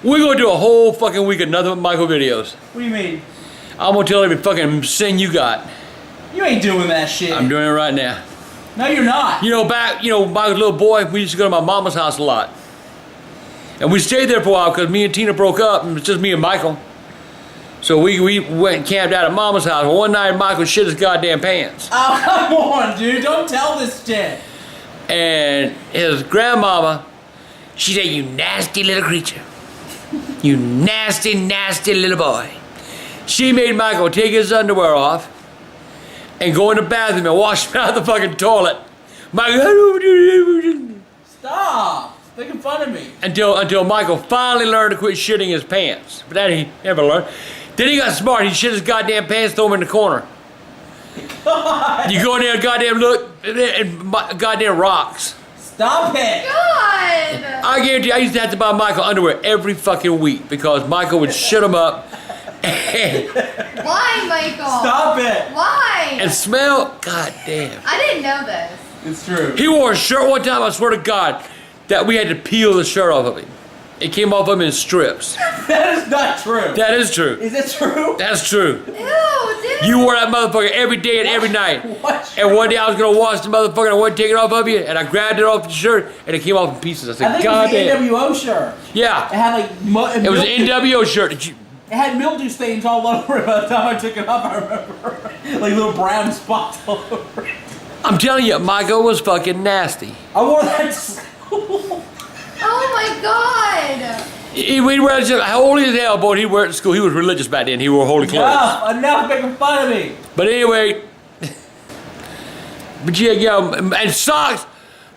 We're gonna do a whole fucking week of nothing but Michael videos. What do you mean? I'm gonna tell every fucking sin you got. You ain't doing that shit. I'm doing it right now. No, you're not. You know, back, when I was a little boy, we used to go to my mama's house a lot. And we stayed there for a while because me and Tina broke up and it was just me and Michael. So we went and camped out at mama's house. Well, one night Michael shit his goddamn pants. Oh, come on, dude. Don't tell this shit. And his grandmama, she said, "You nasty little creature. You nasty, nasty little boy." She made Michael take his underwear off and go in the bathroom and wash him out of the fucking toilet. Michael, stop making fun of me. Until Michael finally learned to quit shitting his pants. But that he never learned. Then he got smart. He shit his goddamn pants, throw them in the corner. God. You go in there, goddamn look, and goddamn rocks. Stop it. God. I guarantee you, I used to have to buy Michael underwear every fucking week because Michael would shit them up. Why, Michael? Stop it. Why? And smell, goddamn. I didn't know this. It's true. He wore a shirt one time, I swear to God, that we had to peel the shirt off of him. It came off of him in strips. That is not true. That is true. Is it true? That's true. Ew, dude. You wore that motherfucker every day and every night. What? And one day I was gonna wash the motherfucker and I wouldn't take it off of you, and I grabbed it off the shirt and it came off in pieces. I said, I think God it damn. was the NWO shirt. Yeah. It had like It was an NWO shirt. It had mildew stains all over it by the time I took it off, I remember. Like little brown spots all over it. I'm telling you, Michael was fucking nasty. I wore that to school. Oh my God. He'd wear it, how old as hell, boy, he'd wear it to school. He was religious back then. He wore holy clothes. Enough making fun of me. But anyway, but yeah, and socks,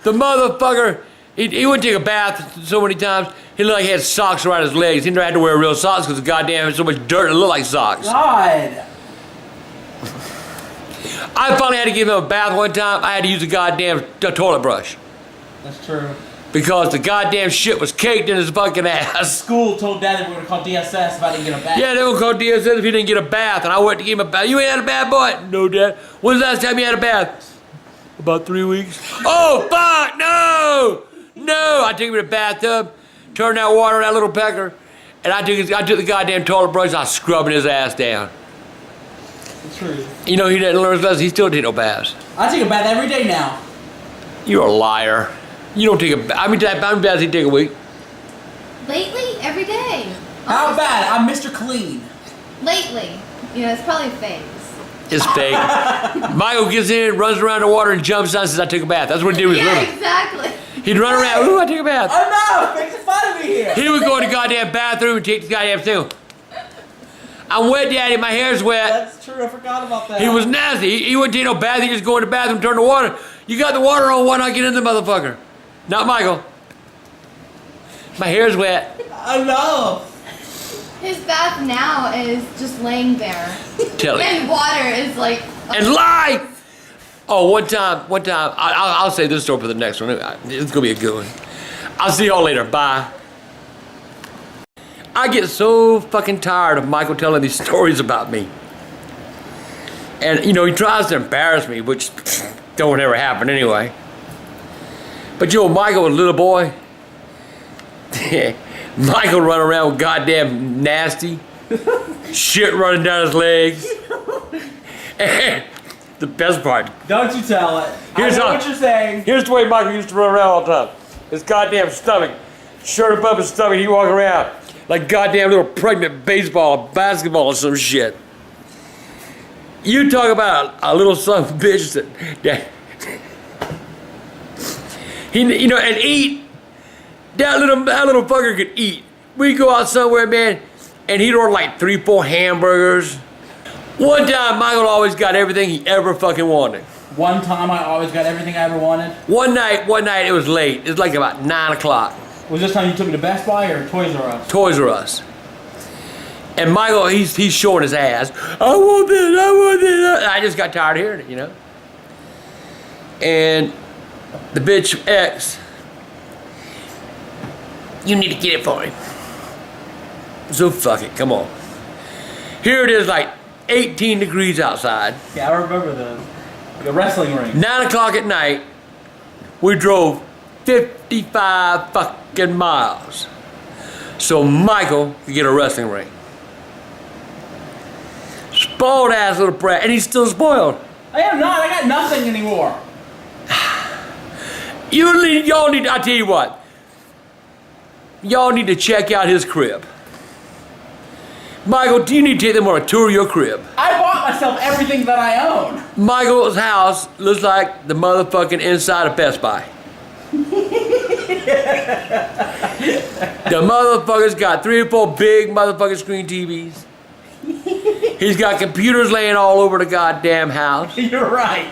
the motherfucker, he wouldn't take a bath so many times. He looked like he had socks around his legs. He never had to wear real socks because goddamn there's so much dirt it looked like socks. God. I finally had to give him a bath one time. I had to use a goddamn toilet brush. That's true. Because the goddamn shit was caked in his fucking ass. School told Dad that we were going to call DSS if I didn't get a bath. Yeah, they were call DSS if he didn't get a bath. And I went to give him a bath. You ain't had a bath, boy? No, Dad. When's the last time you had a bath? About 3 weeks. Oh, fuck, no! No! I took him to the bathtub, turned that water on that little pecker, and I took the goddamn toilet brush, I was scrubbing his ass down. It's true. You know, he didn't learn his lesson. He still didn't take no baths. I take a bath every day now. You're a liar. You don't take a bath. How many baths do you take a week? Lately, every day. How bad? I'm Mr. Clean. Lately. You know, it's probably a phase. It's fake. Michael gets in, runs around the water, and jumps out and says, I took a bath. That's what he did with his Yeah, little. exactly. He'd run around, ooh, I took a bath. Enough! Making fun of me here. He would go in the goddamn bathroom and take the goddamn thing. I'm wet, Daddy, my hair's wet. That's true, I forgot about that. He was nasty. He wouldn't take no bath, he'd just go in the bathroom, turn the water. You got the water on, why not get in the motherfucker? Not Michael. My hair's wet. Enough. His bath now is just laying there. Tell it. And water is like... And lie! Oh, one time, I'll say this story for the next one. It's gonna be a good one. I'll see y'all later, bye. I get so fucking tired of Michael telling these stories about me. And, you know, he tries to embarrass me, which don't ever happen anyway. But, you know, Michael was a little boy. Michael run around with goddamn nasty. Shit running down his legs. And the best part. Don't you tell it. I know what you're saying. Here's the way Michael used to run around all the time. His goddamn stomach. Shirt above his stomach, he walk around like goddamn little pregnant baseball, basketball or some shit. You talk about a little son of a bitch that he, you know, and eat. That little fucker could eat. We'd go out somewhere, man, and he'd order like 3-4 hamburgers. One time, Michael always got everything he ever fucking wanted. One time I always got everything I ever wanted. One night it was late. It was like about 9 o'clock. Was this time you took me to Best Buy or Toys R Us? Toys R Us. And Michael, he's showing his ass. I want this, I want this. I just got tired of hearing it, you know. And the bitch X, you need to get it for him. So fuck it, come on. Here it is, like 18 degrees outside. Yeah, I remember the wrestling ring. 9 o'clock at night, we drove 55 fucking miles so Michael could get a wrestling ring. Spoiled ass little brat, and he's still spoiled. I am not. I got nothing anymore. Y'all need, I tell you what. Y'all need to check out his crib. Michael, do you need to take them on a tour of your crib? I bought myself everything that I own. Michael's house looks like the motherfucking inside of Best Buy. The motherfucker's got 3 or 4 big motherfucking screen TVs. He's got computers laying all over the goddamn house. You're right.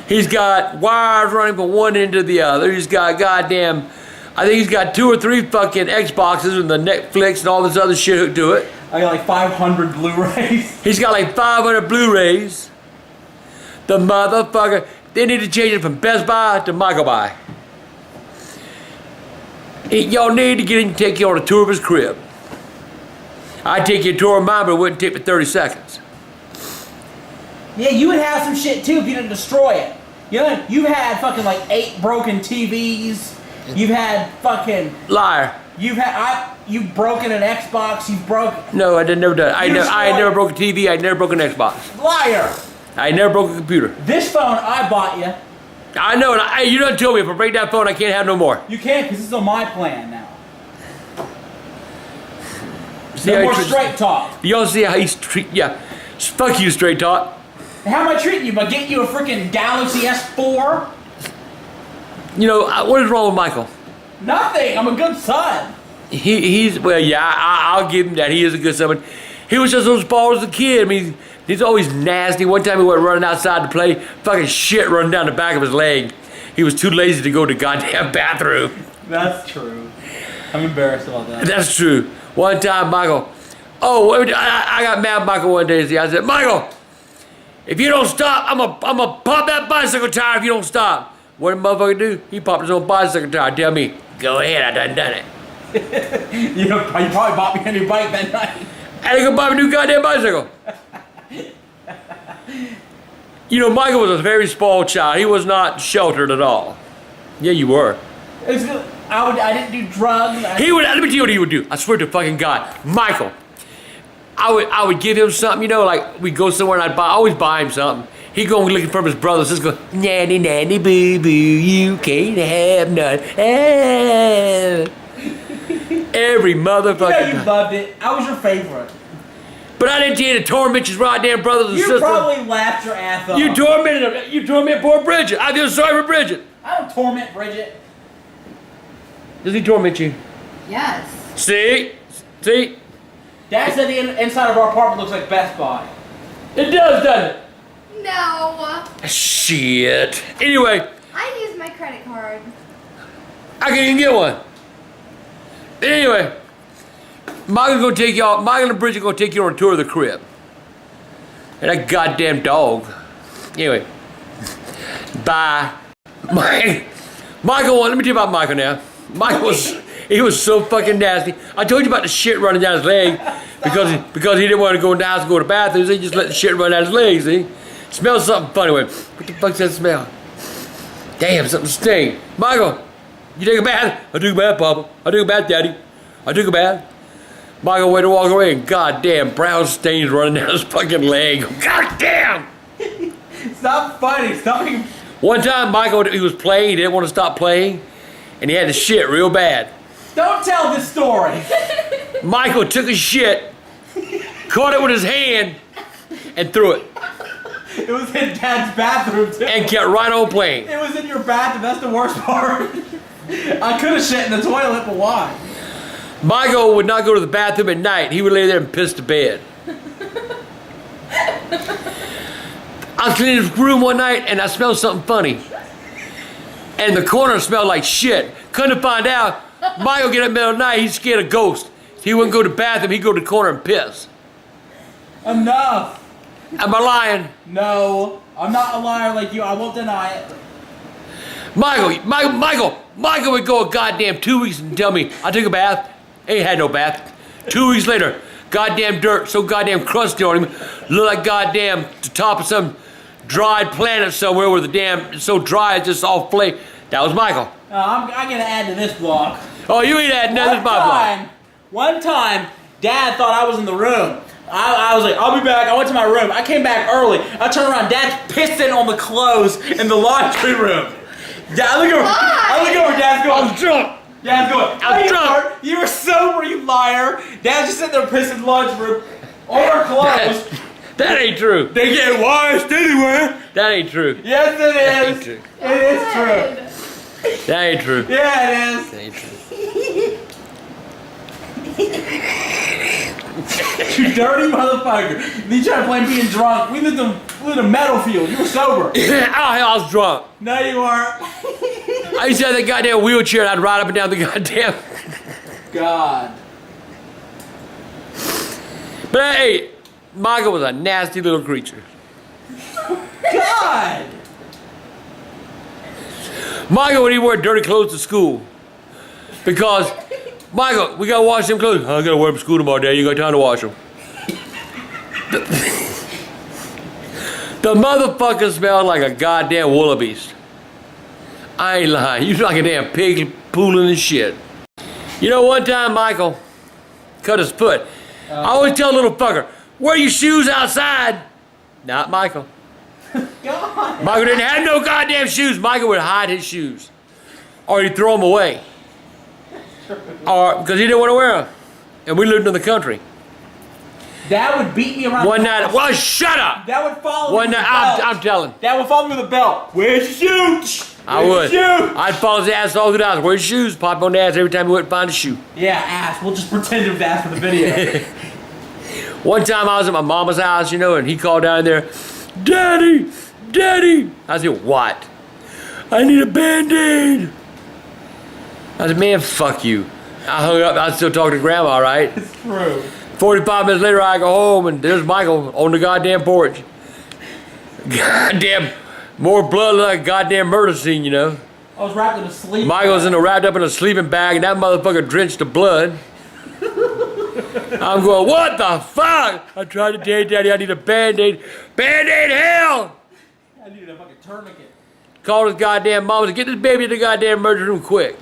He's got wires running from one end to the other. He's got goddamn, I think he's got 2 or 3 fucking Xboxes and the Netflix and all this other shit hooked to it. I got like 500 Blu-rays. He's got like 500 Blu-rays. The motherfucker, they need to change it from Best Buy to Michael Buy. Y'all need to get him to take you on a tour of his crib. I'd take you a tour of mine, but it wouldn't take me 30 seconds. Yeah, you would have some shit too if you didn't destroy it. You know, you've had fucking like 8 broken TVs. You've had fucking... Liar. You've broken an Xbox. You've broken... No, I did never done it. I had never broke a TV. I had never broken an Xbox. Liar. I never broke a computer. This phone I bought you. I know, and you done told me if I break that phone, I can't have no more. You can't, because this is on my plan now. See No how more he straight talk. Y'all see how he's treat? Yeah, fuck you, straight talk. How am I treating you? By getting you a freaking Galaxy S4? You know what is wrong with Michael? Nothing. I'm a good son. He's well, yeah. I'll give him that. He is a good son. But he was just so spoiled as a kid. I mean, he's always nasty. One time he went running outside to play, fucking shit running down the back of his leg. He was too lazy to go to the goddamn bathroom. That's true. I'm embarrassed about that. That's true. One time, Michael. Oh, I got mad at Michael one day. I said, Michael, if you don't stop, I'm gonna pop that bicycle tire if you don't stop. What did the motherfucker do? He popped his own bicycle tire. Tell me, go ahead, I done it. you probably bought me a new bike that night. I had to go buy me a new goddamn bicycle. You know, Michael was a very spoiled child. He was not sheltered at all. Yeah, you were. I didn't do drugs. Let me tell you what he would do. I swear to fucking God. Michael, I would give him something, you know, like we'd go somewhere and I always buy him something. He'd go looking for his brothers, just go, nanny, nanny, boo, boo, you can't have none. Every motherfucker. You know you loved it. I was your favorite. But I didn't tell you to torment your goddamn brothers and sisters. You probably laughed your ass off. You tormented poor Bridget. I feel sorry for Bridget. I don't torment Bridget. Does he torment you? Yes. See? Dad said the inside of our apartment looks like Best Buy. It does, doesn't it? No. Shit. Anyway. I use my credit card. I can't even get one. Anyway. Michael and Bridget gonna take you on a tour of the crib. And that goddamn dog. Anyway. Bye. Michael, let me tell you about Michael now. He was so fucking nasty. I told you about the shit running down his leg because he didn't want to go in the house and go to the bathroom. So he just let the shit run down his leg, see? Smells something funny. What the fuck's that smell? Damn, something stink. Michael, you take a bath? I took a bath, Papa. I took a bath, Daddy. I took a bath. Michael went to walk away and goddamn brown stains running down his fucking leg. Goddamn! Stop fighting. Stop being... One time, Michael, he was playing. He didn't want to stop playing. And he had to shit real bad. Don't tell this story. Michael took a shit, caught it with his hand, and threw it. It was in Dad's bathroom, too. And kept right on playing. It was in your bathroom. That's the worst part. I could have shit in the toilet, but why? Michael would not go to the bathroom at night. He would lay there and piss to bed. I was cleaning his room one night, and I smelled something funny. And the corner smelled like shit. Couldn't find out. Michael get up in the middle of the night, he's scared of ghosts. He wouldn't go to the bathroom, he'd go to the corner and piss. Enough. Am I lying? No, I'm not a liar like you. I won't deny it. Michael would go a goddamn 2 weeks and tell me, I took a bath. Ain't had no bath. 2 weeks later, goddamn dirt, so goddamn crusty on him. Looked like goddamn the top of some dried planet somewhere where the damn, it's so dry, it's just all flake. That was Michael. I'm gonna add to this block. Oh, you ain't adding nothing to my block. One time, Dad thought I was in the room. I was like, I'll be back. I went to my room. I came back early. I turned around. Dad's pissing on the clothes in the laundry room. I look over. Dad's going, I'm drunk. Dad's going, I'm you drunk. weren't. You were sober, you liar. Dad's just sitting there pissing in the laundry room on our clothes. That ain't true. They get washed anyway. That ain't true. Yes, it That is. ain't true. It is true. That ain't true. Yeah, it is. That ain't true. You dirty motherfucker. Then you try to blame being drunk. We lived in a metal field. You were sober. Oh, hell, I was drunk. No, you weren't. I used to have that goddamn wheelchair and I'd ride up and down the goddamn. God. But hey, Michael was a nasty little creature. God. Michael would even wear dirty clothes to school. Because, Michael, we gotta wash them clothes. I gotta wear them to school tomorrow, Dad. You got time to wash them. The motherfucker smelled like a goddamn wildebeest. I ain't lying. You like a damn pig pooling and shit. You know, one time Michael cut his foot. I always tell a little fucker, wear your shoes outside. Not Michael. God. Michael didn't have no goddamn shoes. Michael would hide his shoes. Or he'd throw them away. Or, because he didn't want to wear them. And we lived in the country. Dad would beat me around. One the night, house. well, shut up. Dad would follow One me with night, the belt. I'm telling. Dad would follow me with a belt. Where's your shoes? I would. Where's your shoes? I'd follow his ass all through the house. Where's your shoes? Pop on the ass every time he went and find a shoe. Yeah, ass. We'll just pretend it was ass for the video. One time I was at my mama's house, you know, and he called down there, Daddy, Daddy. I said, what? I need a Band-Aid. I said, man, fuck you. I hung up. I still talk to Grandma, all right? It's true. 45 minutes later, I go home, and there's Michael on the goddamn porch. Goddamn, more blood like a goddamn murder scene, you know. I was wrapped in a sleep. Michael's wrapped up in a sleeping bag, and that motherfucker drenched of blood. I'm going, what the fuck? I tried to tell you, Daddy, I need a Band-Aid. Band-Aid hell! I needed a fucking tourniquet. Called his goddamn mom and said, get this baby to the goddamn emergency room quick.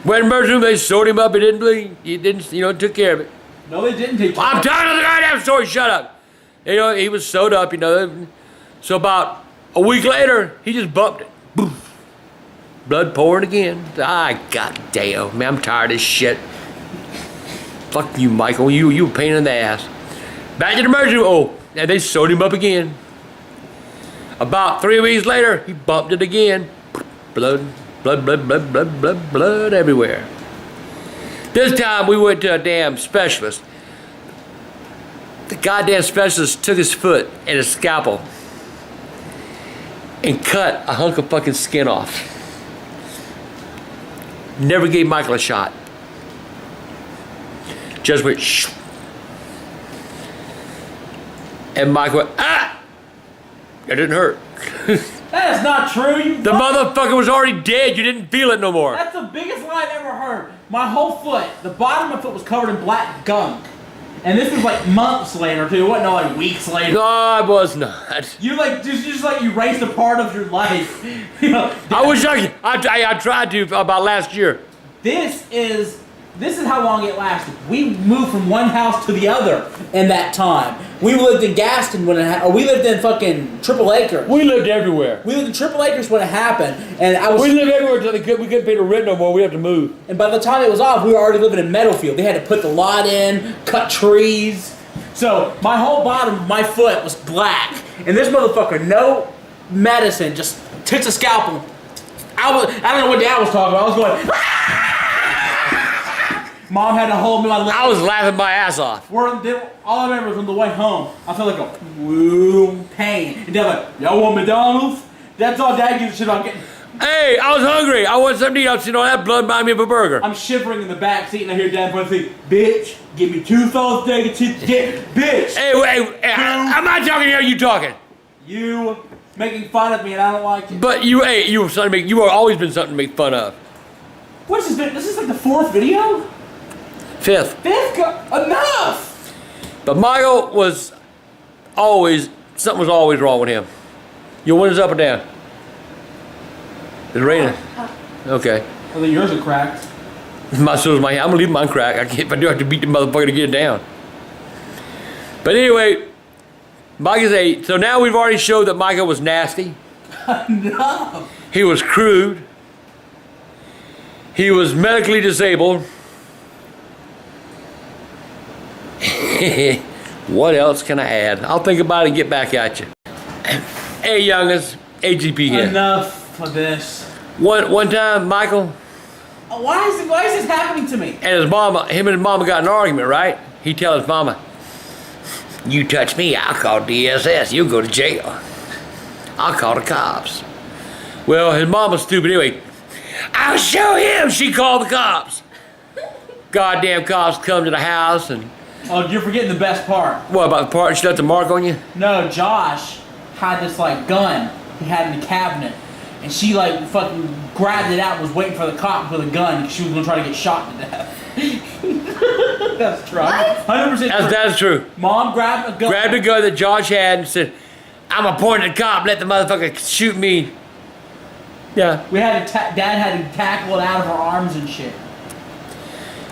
Went in the emergency room, they sewed him up, he didn't bleed. He didn't, you know, took care of it. No, they didn't take. I'm tired of the goddamn story, shut up. You know, he was sewed up, you know. So about a week later, he just bumped it. Boof. Blood pouring again. Ah, goddamn, man, I'm tired of this shit. Fuck you, Michael. You a pain in the ass. Back to the emergency room. Oh, and they sewed him up again. About 3 weeks later, he bumped it again. Blood, blood, blood, blood, blood, blood, blood everywhere. This time we went to a damn specialist. The goddamn specialist took his foot and his scalpel and cut a hunk of fucking skin off. Never gave Michael a shot. Just went shh. And Michael went, ah! It didn't hurt. That is not true. You The motherfucker was already dead. You didn't feel it no more. That's the biggest lie I've ever heard. My whole foot, the bottom of my foot was covered in black gunk. And this was like months later too. It wasn't like weeks later. No, I was not. You like just like erased a part of your life. You know, I wish I tried to about last year. This is how long it lasted. We moved from one house to the other in that time. We lived in Gaston when or we lived in fucking Triple Acres. We lived everywhere. We lived in Triple Acres when it happened, and We lived everywhere until we couldn't pay the rent no more. We had to move. And by the time it was off, we were already living in Meadowfield. They had to put the lot in, cut trees. So my whole bottom of my foot was black, and this motherfucker, no medicine, just takes a scalpel. I don't know what Dad was talking about. I was going. Ah! Mom had to hold me my leg. I was laughing my ass off. All I remember was on the way home, I felt like a woo pain. And Dad like, y'all want McDonald's? That's all Dad gives a shit on getting. Hey, I was hungry. I wanted something to eat. I was sitting on that blood remind me of a burger. I'm shivering in the back seat and I hear Dad point saying, bitch, give me 2 sauce chicken, bitch. Hey, wait, I'm not talking to you. You talking? You making fun of me and I don't like it. But you were something to make. You have always been something to make fun of. What is this? This is like the 4th video? 5th. Enough! But Michael was always, something was always wrong with him. Your window's up or down? It's raining. Okay. I think yours are cracked. My soul's my hand. I'm gonna leave mine crack. I can't. If I do, I have to beat the motherfucker to get it down. But anyway, Michael say. So now we've already showed that Michael was nasty. No. He was crude. He was medically disabled. What else can I add? I'll think about it and get back at you. Hey, youngest, AGP here. Enough of this. One time, Michael Why is this happening to me? and his mama, him and his mama got in an argument, right? He tells his mama, "You touch me, I'll call DSS. You'll go to jail. I'll call the cops." Well, his mama's stupid anyway. "I'll show him." She called the cops. Goddamn cops come to the house and Oh, you're forgetting the best part. what about the part she left the mark on you? No, Josh had this like gun he had in the cabinet, and she like fucking grabbed it out and was waiting for the cop with a gun because she was gonna try to get shot to death. That's true. What? 100% true. That's true. Mom grabbed a gun. Grabbed a gun that Josh had and said, "I'm gonna point at the cop, let the motherfucker shoot me." Yeah. We had to Dad had to tackle it out of her arms and shit.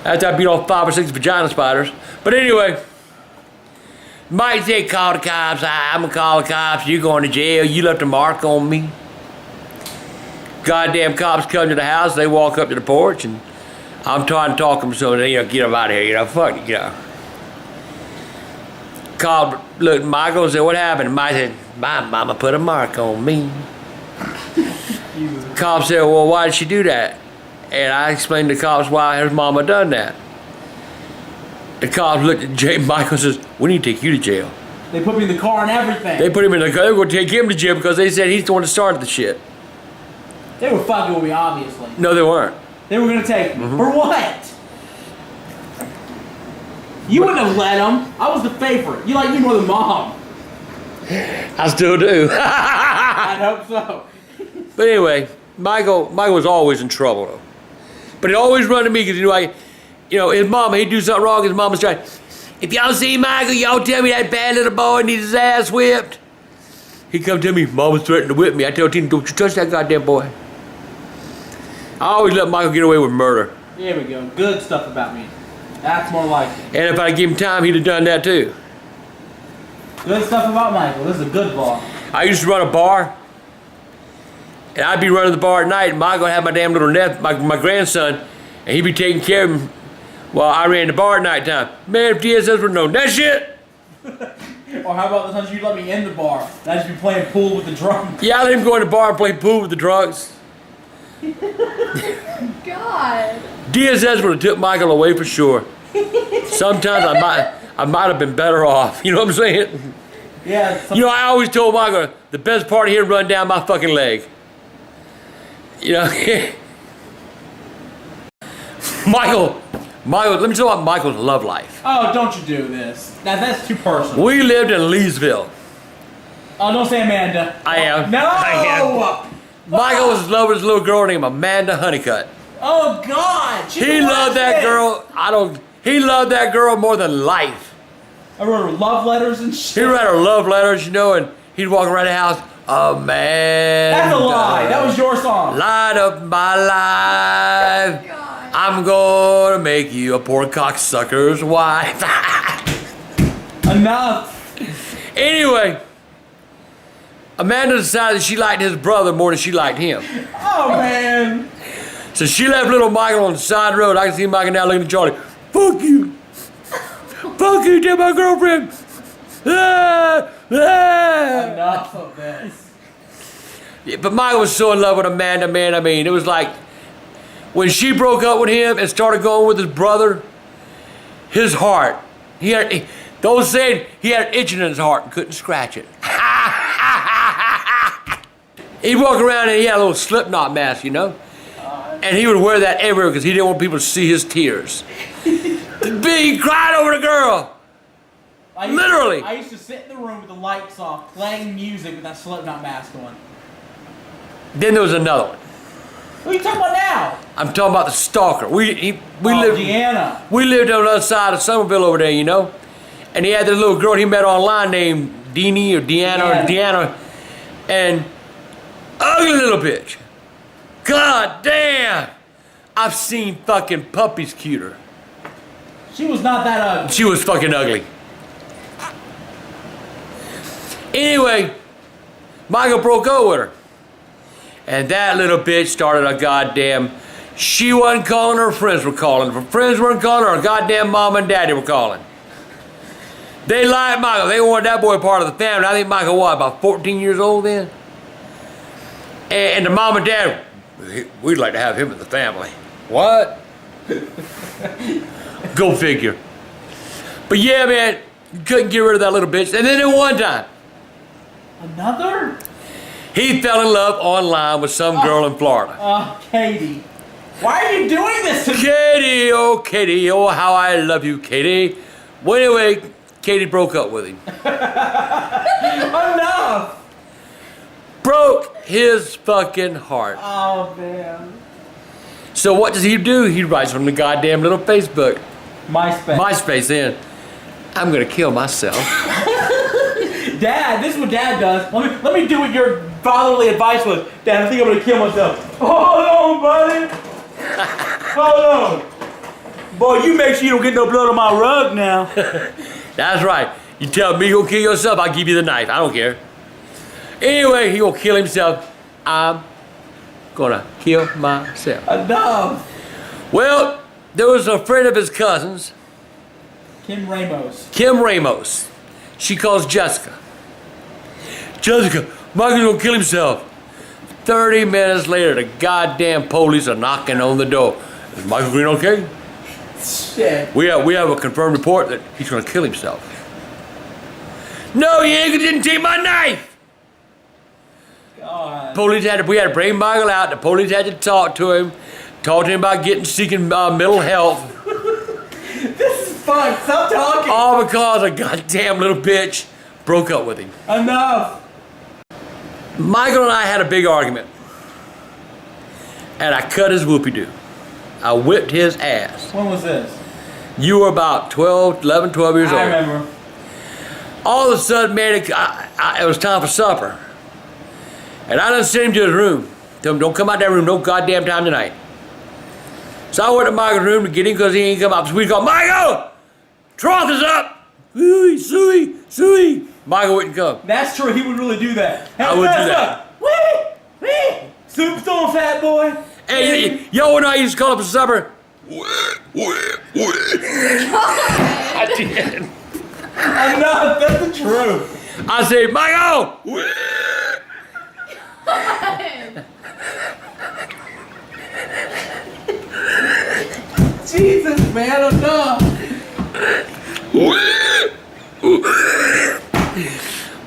After I beat off 5 or 6 vagina spiders. But anyway, Mike said, "Call the cops. I'm gonna call the cops. You going to jail. You left a mark on me." Goddamn cops come to the house. They walk up to the porch, and I'm trying to talk them so they, get them out of here. Fuck it, Called, look, Michael said, "What happened?" Mike said, "My mama put a mark on me." Cop said, "Well, why did she do that?" And I explained to the cops why his mama done that. The cops looked at Michael and says, "We need to take you to jail." They put me in the car and everything. They put him in the car. They were going to take him to jail because they said he's the one that started the shit. They were fucking with me, obviously. No, they weren't. They were gonna take me. For what? You wouldn't have let them. I was the favorite. You like me more than Mom. I still do. I'd hope so. But anyway, Michael was always in trouble, though. But he always run to me because his mama, he'd do something wrong. His mama's trying, "If y'all see Michael, y'all tell me that bad little boy needs his ass whipped." He come to me, "Mama's threatening to whip me." I tell Tina, "Don't you touch that goddamn boy." I always let Michael get away with murder. There we go. Good stuff about me. That's more like it. And if I'd give him time, he'd have done that too. Good stuff about Michael. This is a good ball. I used to run a bar. And I'd be running the bar at night, and Michael would have my damn little my grandson, and he'd be taking care of him while I ran the bar at night time. Man, if DSS would have known that shit. Or how about the times you let me in the bar? And I'd just be playing pool with the drums. Yeah, I let him go in the bar and play pool with the drunks. God. DSS would have took Michael away for sure. Sometimes I might have been better off. You know what I'm saying? Yeah. I always told Michael, the best part of here run down my fucking leg. Michael, let me tell you about Michael's love life. Oh, don't you do this. That's too personal. We lived in Leesville. Oh, don't say Amanda. I am. No! I am. Michael was in love with this little girl named Amanda Honeycutt. Oh, God! He loved that girl. He loved that girl more than life. I wrote her love letters and shit. He wrote her love letters, and he'd walk around the house. Amanda. That's a lie. That was your song. Light up my life. God. I'm gonna make you a poor cocksucker's wife. Enough. Anyway, Amanda decided she liked his brother more than she liked him. Oh, man. So she left little Michael on the side of the road. I can see Michael now looking at Charlie. "Fuck you. Fuck you, tell my girlfriend." Enough of this. Yeah, but Michael was so in love with Amanda, man. I mean, it was like when she broke up with him and started going with his brother, his heart, those saying he had an itching in his heart and couldn't scratch it. He'd walk around and he had a little Slipknot mask, and he would wear that everywhere because he didn't want people to see his tears. He cried over the girl. Literally. I used to sit in the room with the lights off, playing music with that Slipknot mask on. Then there was another one. What are you talking about now? I'm talking about the stalker. We lived. Deanna. We lived on the other side of Somerville over there, And he had this little girl he met online named Deanie or Deanna, and ugly little bitch. God damn! I've seen fucking puppies cuter. She was not that ugly. She was fucking ugly. Anyway, Michael broke up with her. And that little bitch started a goddamn... She wasn't calling, her friends were calling. Her friends weren't calling, her goddamn mom and daddy were calling. They liked Michael. They wanted that boy part of the family. I think Michael was about 14 years old then. And the mom and dad, we'd like to have him in the family. What? Go figure. But yeah, man, you couldn't get rid of that little bitch. And then at one time, Another? he fell in love online with some girl in Florida. Oh, Katie. Why are you doing this to me? Katie, oh, how I love you, Katie. Well, anyway, Katie broke up with him. Enough. Broke his fucking heart. Oh, man. So what does he do? He writes on the goddamn little Facebook. MySpace then. I'm gonna kill myself. Dad, this is what Dad does. Let me do what your fatherly advice was. Dad, I think I'm gonna kill myself. Hold on, buddy. Hold on. Boy, you make sure you don't get no blood on my rug now. That's right. You tell me you'll kill yourself, I'll give you the knife. I don't care. Anyway, he gonna kill himself. I'm gonna kill myself. Enough. Well, there was a friend of his cousins, Kim Ramos. She calls Jessica. Jessica, Michael's gonna kill himself. 30 minutes later, the goddamn police are knocking on the door. Is Michael Green okay? Shit. We have a confirmed report that he's gonna kill himself. No, he ain't, didn't take my knife. God. We had to bring Michael out. The police had to talk to him about seeking mental health. This is fun. Stop talking. All because a goddamn little bitch broke up with him. Enough. Michael and I had a big argument. And I cut his whoopie-doo. I whipped his ass. When was this? You were about 11, 12 years old. I remember. All of a sudden, man, it was time for supper. And I done sent him to his room. Tell him, don't come out that room no goddamn time tonight. So I went to Michael's room to get him because he ain't come out. So we called, Michael! Troth is up! Suey! Michael wouldn't come. That's true. He would really do that. Hey, I would do that. Wee! Soup's on, fat boy. Hey, y'all wanna know I used to call up for supper? I did. Enough. That's the truth. I say, Michael! Jesus, man, enough.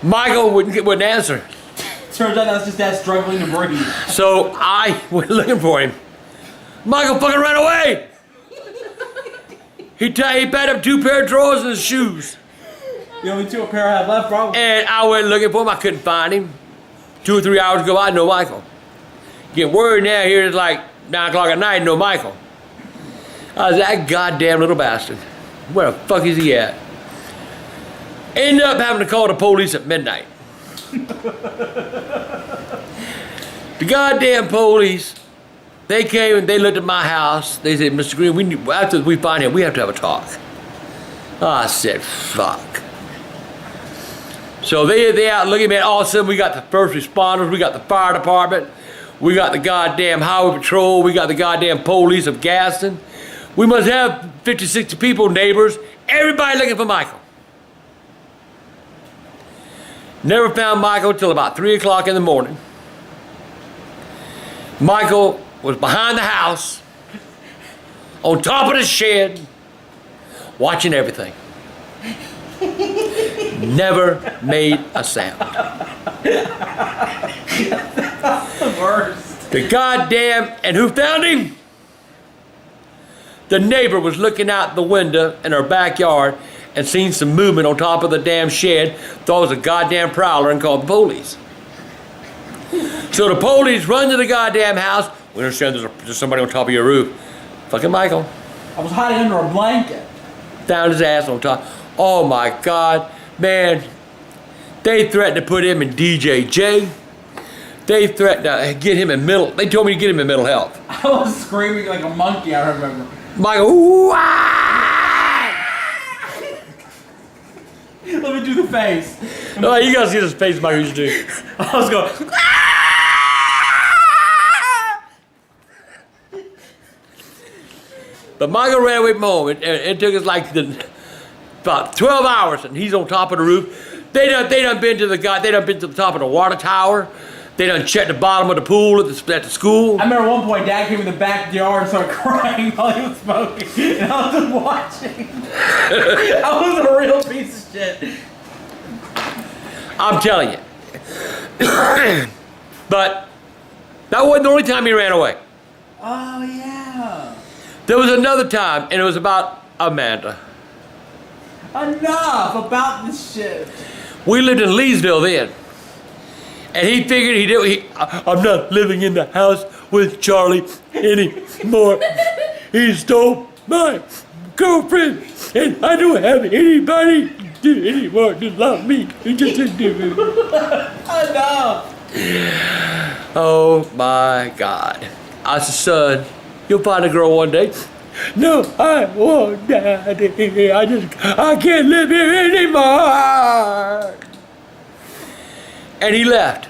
Michael wouldn't answer. Turns out that's just Dad struggling to breathe. So I went looking for him. Michael fucking ran away. He packed up 2 pair of drawers and his shoes. The only 2 pair I had left, probably. And I went looking for him. I couldn't find him. 2 or 3 hours go by, no Michael. Get word now, here it's like 9 o'clock at night, no Michael. I was that goddamn little bastard. Where the fuck is he at? Ended up having to call the police at midnight. The goddamn police, they came and they looked at my house. They said, Mr. Green, after we find him, we have to have a talk. I said, fuck. So they out looking at all of a sudden we got the first responders, we got the fire department, we got the goddamn highway patrol, we got the goddamn police of Gaston. We must have 50, 60 people, neighbors, everybody looking for Michael. Never found Michael till about 3 o'clock in the morning. Michael was behind the house, on top of the shed, watching everything. Never made a sound. The worst. The goddamn, and who found him? The neighbor was looking out the window in her backyard and seen some movement on top of the damn shed, thought it was a goddamn prowler and called the police. So the police run to the goddamn house. We understand there's somebody on top of your roof. Fucking Michael. I was hiding under a blanket. Found his ass on top. Oh my God, man. They threatened to put him in DJJ. They threatened to get him in mental. They told me to get him in mental health. I was screaming like a monkey, I remember. Michael, ooh, ah! Let me do the face. No, you gotta see this face Michael used to do. I was going, But Michael ran away from home. It took us like about 12 hours, and he's on top of the roof. They done been to the top of the water tower. They done checked the bottom of the pool at the school. I remember one point Dad came in the backyard and started crying while he was smoking. And I was just watching. I was a real piece of shit. I'm telling you. But that wasn't the only time he ran away. Oh, yeah. There was another time, and it was about Amanda. Enough about this shit. We lived in Leesville then. And he figured I'm not living in the house with Charlie anymore. He stole my girlfriend, and I don't have anybody anymore to love me. Enough. Oh my God. I said, son, you'll find a girl one day. No, I won't, Daddy. I can't live here anymore. And he left.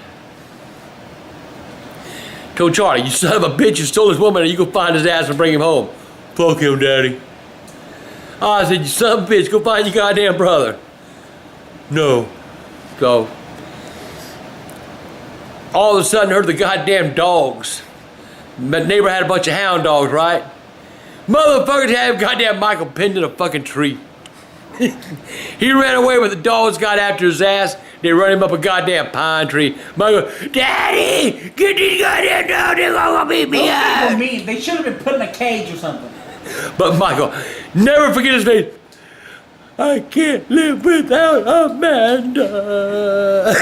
Told Charlie, you son of a bitch, you stole this woman, and you go find his ass and bring him home. Fuck him, Daddy. I said, you son of a bitch, go find your goddamn brother. No. So, all of a sudden, heard the goddamn dogs. My neighbor had a bunch of hound dogs, right? Motherfuckers had goddamn Michael pinned in a fucking tree. He ran away, but the dogs got after his ass. They run him up a goddamn pine tree. Michael, Daddy, get these goddamn dogs, they're gonna beat me Those up. people mean. They should have been put in a cage or something. But Michael, never forget his face. I can't live without Amanda.